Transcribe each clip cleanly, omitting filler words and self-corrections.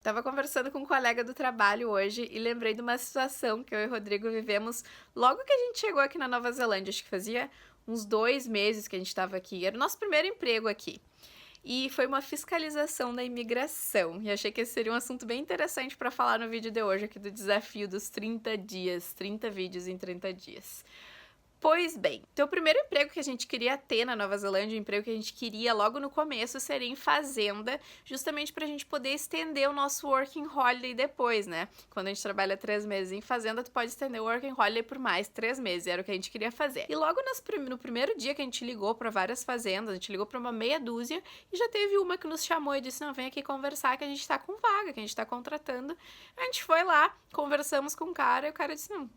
Tava conversando com um colega do trabalho hoje e lembrei de uma situação que eu e o Rodrigo vivemos logo que a gente chegou aqui na Nova Zelândia. Acho que fazia uns 2 meses que a gente estava aqui. Era o nosso primeiro emprego aqui. E foi uma fiscalização da imigração. E achei que esse seria um assunto bem interessante para falar no vídeo de hoje, aqui do desafio dos 30 dias, 30 vídeos em 30 dias. Pois bem, então o primeiro emprego que a gente queria ter na Nova Zelândia, o emprego que a gente queria logo no começo, seria em fazenda, justamente para a gente poder estender o nosso working holiday depois, né? Quando a gente trabalha 3 meses em fazenda, tu pode estender o working holiday por mais 3 meses, era o que a gente queria fazer. E logo no primeiro dia que a gente ligou para várias fazendas, a gente ligou para uma meia dúzia e já teve uma que nos chamou e disse, não, vem aqui conversar que a gente tá com vaga, que a gente tá contratando. A gente foi lá, conversamos com o cara e o cara disse, não,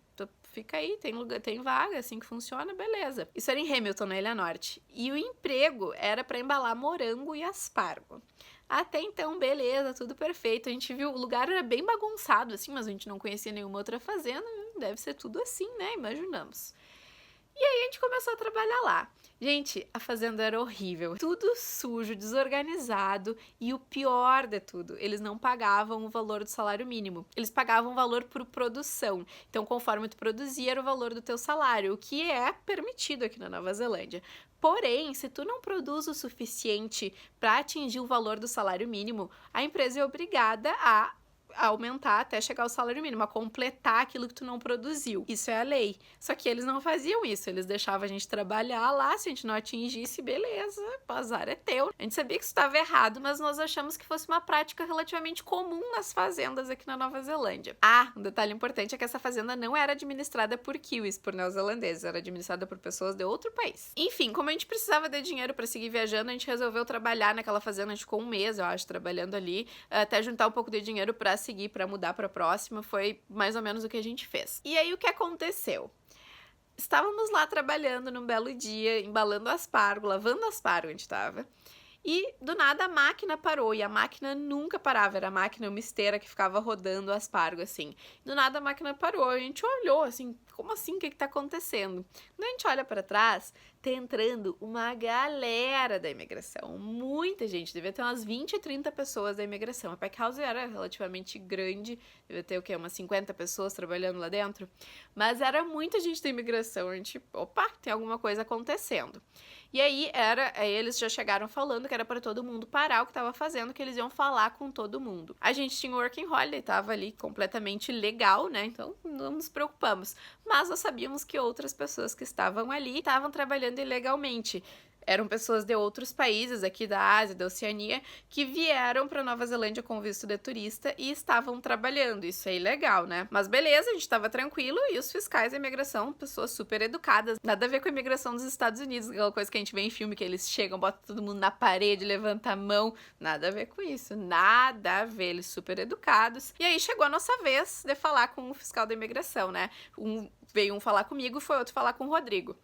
fica aí, tem lugar, tem vaga, assim que funciona, beleza. Isso era em Hamilton, na Ilha Norte. E o emprego era para embalar morango e aspargo. Até então, beleza, tudo perfeito. A gente viu, o lugar era bem bagunçado, assim, mas a gente não conhecia nenhuma outra fazenda. Deve ser tudo assim, né? Imaginamos. E aí a gente começou a trabalhar lá. Gente, a fazenda era horrível. Tudo sujo, desorganizado e o pior de tudo, eles não pagavam o valor do salário mínimo. Eles pagavam o valor por produção. Então, conforme tu produzia, era o valor do teu salário, o que é permitido aqui na Nova Zelândia. Porém, se tu não produz o suficiente para atingir o valor do salário mínimo, a empresa é obrigada a aumentar até chegar ao salário mínimo, a completar aquilo que tu não produziu. Isso é a lei. Só que eles não faziam isso, eles deixavam a gente trabalhar lá, se a gente não atingisse, beleza, o azar é teu. A gente sabia que isso estava errado, mas nós achamos que fosse uma prática relativamente comum nas fazendas aqui na Nova Zelândia. Ah, um detalhe importante é que essa fazenda não era administrada por kiwis, por neozelandeses, era administrada por pessoas de outro país. Enfim, como a gente precisava de dinheiro para seguir viajando, a gente resolveu trabalhar naquela fazenda, a gente ficou 1 mês, eu acho, trabalhando ali, até juntar um pouco de dinheiro para seguir, para mudar para a próxima, foi mais ou menos o que a gente fez. E aí o que aconteceu? Estávamos lá trabalhando num belo dia, embalando aspargo, lavando aspargo a gente estava, e do nada a máquina parou, e a máquina nunca parava, era a máquina, uma esteira que ficava rodando o aspargo assim. Do nada a máquina parou, a gente olhou assim, como assim, o que tá acontecendo? Quando a gente olha para trás, tá entrando uma galera da imigração, muita gente, devia ter umas 20, 30 pessoas da imigração. A pack house era relativamente grande, devia ter o quê? Umas 50 pessoas trabalhando lá dentro, mas era muita gente da imigração, a gente, opa, tem alguma coisa acontecendo. E aí eles já chegaram falando que era para todo mundo parar o que estava fazendo, que eles iam falar com todo mundo. A gente tinha o working holiday, tava ali completamente legal, né? Então não nos preocupamos. Mas nós sabíamos que outras pessoas que estavam ali estavam trabalhando ilegalmente. Eram pessoas de outros países aqui da Ásia, da Oceania, que vieram para Nova Zelândia com visto de turista e estavam trabalhando. Isso é ilegal, né? Mas beleza, a gente estava tranquilo e os fiscais da imigração, pessoas super educadas. Nada a ver com a imigração dos Estados Unidos, aquela coisa que a gente vê em filme, que eles chegam, botam todo mundo na parede, levanta a mão. Nada a ver com isso, nada a ver. Eles super educados. E aí chegou a nossa vez de falar com o fiscal da imigração, né? Veio um falar comigo, foi outro falar com o Rodrigo.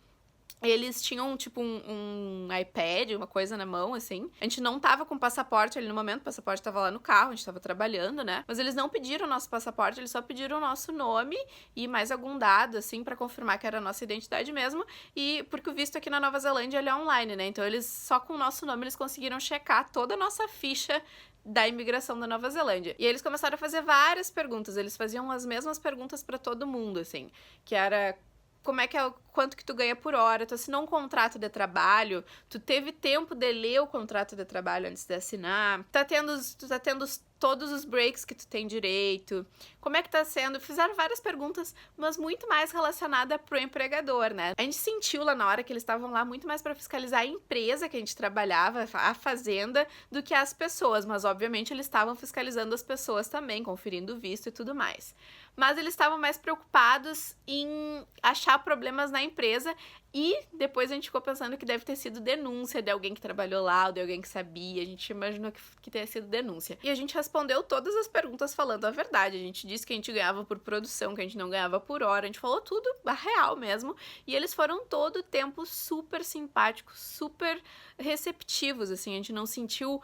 Eles tinham, tipo, um iPad, uma coisa na mão, assim. A gente não tava com passaporte ali no momento, o passaporte tava lá no carro, a gente tava trabalhando, né? Mas eles não pediram o nosso passaporte, eles só pediram o nosso nome e mais algum dado, assim, pra confirmar que era a nossa identidade mesmo. E porque o visto aqui na Nova Zelândia, ele é online, né? Então, eles, só com o nosso nome, eles conseguiram checar toda a nossa ficha da imigração da Nova Zelândia. E eles começaram a fazer várias perguntas, eles faziam as mesmas perguntas pra todo mundo, assim, que era como é que é, quanto que tu ganha por hora, tu assinou um contrato de trabalho, tu teve tempo de ler o contrato de trabalho antes de assinar, tu tá tendo todos os breaks que tu tem direito, como é que tá sendo, fizeram várias perguntas, mas muito mais relacionada pro empregador, né? A gente sentiu lá na hora que eles estavam lá muito mais para fiscalizar a empresa que a gente trabalhava, a fazenda, do que as pessoas, mas obviamente eles estavam fiscalizando as pessoas também, conferindo o visto e tudo mais. Mas eles estavam mais preocupados em achar problemas na empresa e depois a gente ficou pensando que deve ter sido denúncia de alguém que trabalhou lá ou de alguém que sabia. A gente imaginou que tenha sido denúncia. E a gente respondeu todas as perguntas falando a verdade. A gente disse que a gente ganhava por produção, que a gente não ganhava por hora. A gente falou tudo a real mesmo. E eles foram todo o tempo super simpáticos, super receptivos, assim. A gente não sentiu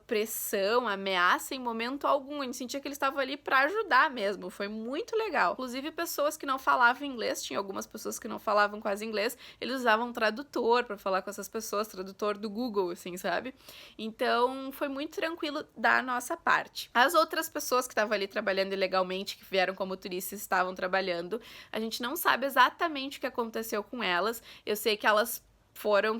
pressão, ameaça em momento algum. A gente sentia que eles estavam ali para ajudar mesmo. Foi muito legal. Inclusive, pessoas que não falavam inglês, tinha algumas pessoas que não falavam quase inglês, eles usavam um tradutor para falar com essas pessoas, tradutor do Google, assim, sabe? Então, foi muito tranquilo da nossa parte. parte. As outras pessoas que estavam ali trabalhando ilegalmente, que vieram como turistas, estavam trabalhando, a gente não sabe exatamente o que aconteceu com elas. Eu sei que elas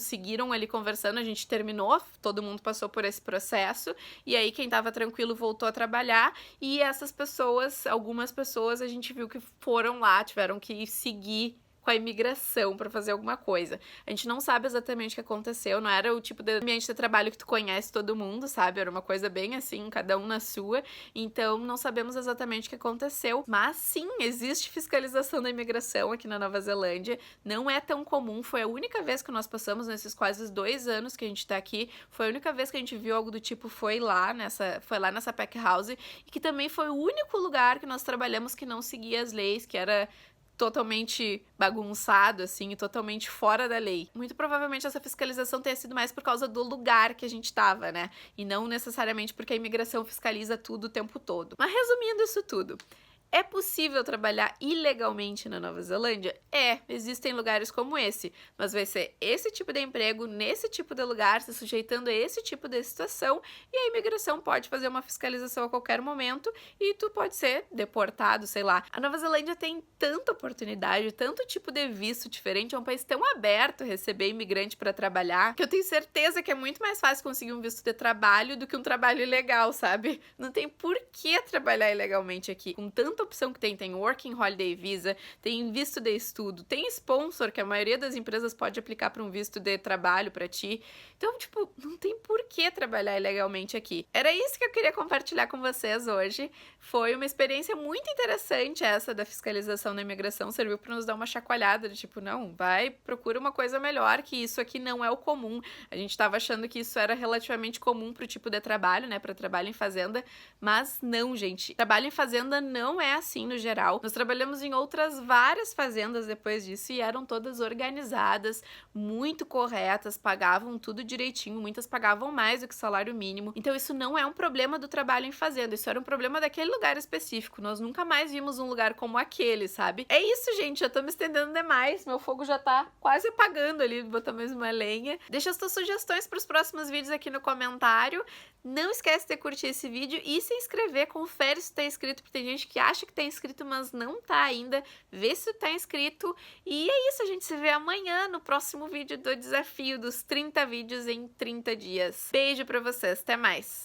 seguiram ali conversando, a gente terminou, todo mundo passou por esse processo, e aí quem tava tranquilo voltou a trabalhar, e essas pessoas, algumas pessoas, a gente viu que foram lá, tiveram que seguir com a imigração para fazer alguma coisa. A gente não sabe exatamente o que aconteceu, não era o tipo de ambiente de trabalho que tu conhece todo mundo, sabe? Era uma coisa bem assim, cada um na sua, então não sabemos exatamente o que aconteceu, mas sim, existe fiscalização da imigração aqui na Nova Zelândia, não é tão comum, foi a única vez que nós passamos nesses quase 2 anos que a gente tá aqui, foi a única vez que a gente viu algo do tipo, foi lá nessa pack house, e que também foi o único lugar que nós trabalhamos que não seguia as leis, que era totalmente bagunçado, assim, e totalmente fora da lei. Muito provavelmente essa fiscalização tenha sido mais por causa do lugar que a gente tava, né? E não necessariamente porque a imigração fiscaliza tudo o tempo todo. Mas resumindo isso tudo, é possível trabalhar ilegalmente na Nova Zelândia? É, existem lugares como esse, mas vai ser esse tipo de emprego, nesse tipo de lugar, se sujeitando a esse tipo de situação, e a imigração pode fazer uma fiscalização a qualquer momento e tu pode ser deportado, sei lá. A Nova Zelândia tem tanta oportunidade, tanto tipo de visto diferente, é um país tão aberto a receber imigrante para trabalhar, que eu tenho certeza que é muito mais fácil conseguir um visto de trabalho do que um trabalho ilegal, sabe? Não tem por que trabalhar ilegalmente aqui, com tanta opção que tem Working Holiday Visa, tem visto de estudo, tem sponsor, que a maioria das empresas pode aplicar para um visto de trabalho para ti. Então, tipo, não tem por que trabalhar ilegalmente aqui. Era isso que eu queria compartilhar com vocês hoje. Foi uma experiência muito interessante essa da fiscalização da imigração, serviu para nos dar uma chacoalhada de tipo, não, vai, procura uma coisa melhor, que isso aqui não é o comum. A gente estava achando que isso era relativamente comum pro tipo de trabalho, né, para trabalho em fazenda, mas não, gente. Trabalho em fazenda não é assim no geral. Nós trabalhamos em outras várias fazendas depois disso e eram todas organizadas, muito corretas, pagavam tudo direitinho, muitas pagavam mais do que salário mínimo. Então isso não é um problema do trabalho em fazenda, isso era um problema daquele lugar específico. Nós nunca mais vimos um lugar como aquele, sabe? É isso, gente, já tô me estendendo demais, meu fogo já tá quase apagando ali, vou botar mais uma lenha. Deixa as tuas sugestões para os próximos vídeos aqui no comentário. Não esquece de curtir esse vídeo e se inscrever, confere se tá inscrito, porque tem gente que acha que tá inscrito, mas não tá ainda. Vê se tá inscrito. E é isso, a gente se vê amanhã no próximo vídeo do desafio dos 30 vídeos em 30 dias. Beijo pra vocês, até mais!